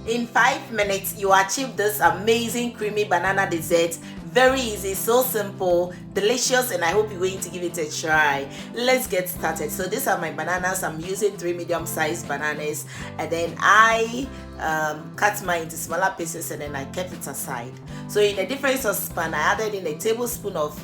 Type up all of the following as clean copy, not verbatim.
In 5 minutes, you achieve this amazing creamy banana dessert. Very easy, so simple, delicious, and I hope you're going to give it a try. Let's get started. So these are my bananas. I'm using 3 medium-sized bananas, and then I cut mine into smaller pieces, and then I kept it aside. So in a different saucepan, I added in a tablespoon of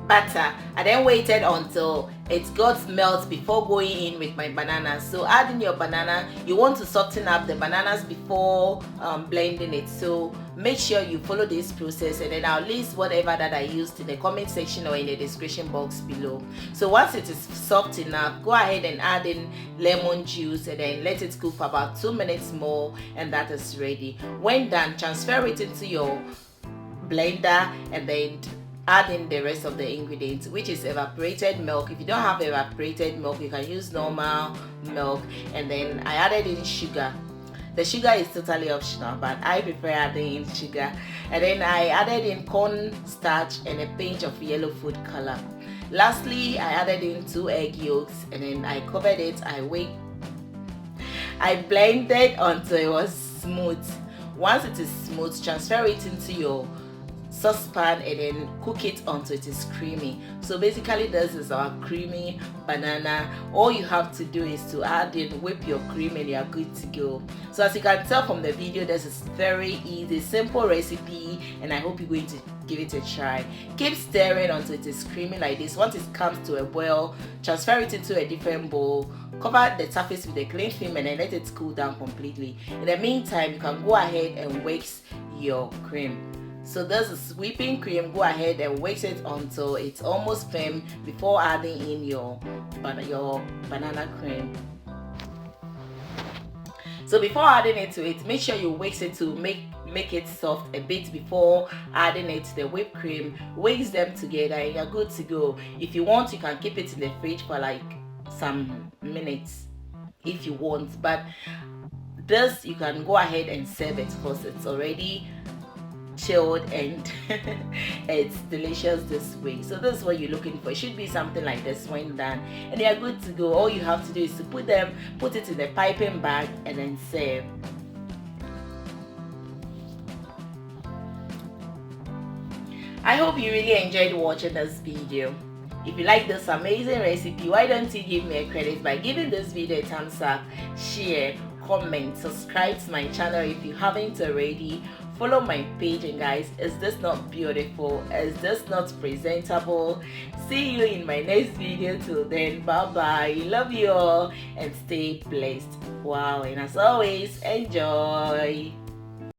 butter. I then waited until it got melt before going in with my bananas. So add in your banana. You want to soften up the bananas before blending it, so make sure you follow this process, and then I'll list whatever that I used in the comment section or in the description box below. So once it is soft enough, go ahead and add in lemon juice, and then let it cook for about 2 minutes more, and that is ready. When done, transfer it into your blender, and then add in the rest of the ingredients, which is evaporated milk. If you don't have evaporated milk, you can use normal milk. And then I added in sugar. The sugar is totally optional, but I prefer adding in sugar. And then I added in cornstarch and a pinch of yellow food color. Lastly, I added in 2 egg yolks, and then I covered it. I blended until it was smooth. Once it is smooth, transfer it into your saucepan and then cook it until it is creamy. So basically this is our creamy banana. All you have to do is to add in, whip your cream, and you are good to go. So as you can tell from the video, this is very easy, simple recipe, and I hope you're going to give it a try. Keep stirring until it is creamy like this. Once it comes to a boil, transfer it into a different bowl, cover the surface with a clean film, and then let it cool down completely. In the meantime, you can go ahead and whisk your cream. So this is whipping cream. Go ahead and whisk it until it's almost firm before adding in your banana cream. So before adding it to it, make sure you whisk it to make it soft a bit before adding it to the whipped cream. Whisk them together and you're good to go. If you want, you can keep it in the fridge for like some minutes if you want, but this you can go ahead and serve it because it's already chilled and it's delicious this way. So this is what you're looking for. It should be something like this when done, and they are good to go. All you have to do is to put it in the piping bag and then serve. I hope you really enjoyed watching this video. If you like this amazing recipe, why don't you give me a credit by giving this video a thumbs up, share, comment, subscribe to my channel if you haven't already. Follow my page, and guys, is this not beautiful? Is this not presentable? See you in my next video. Till then, bye bye. Love you all and stay blessed. Wow, and as always, enjoy.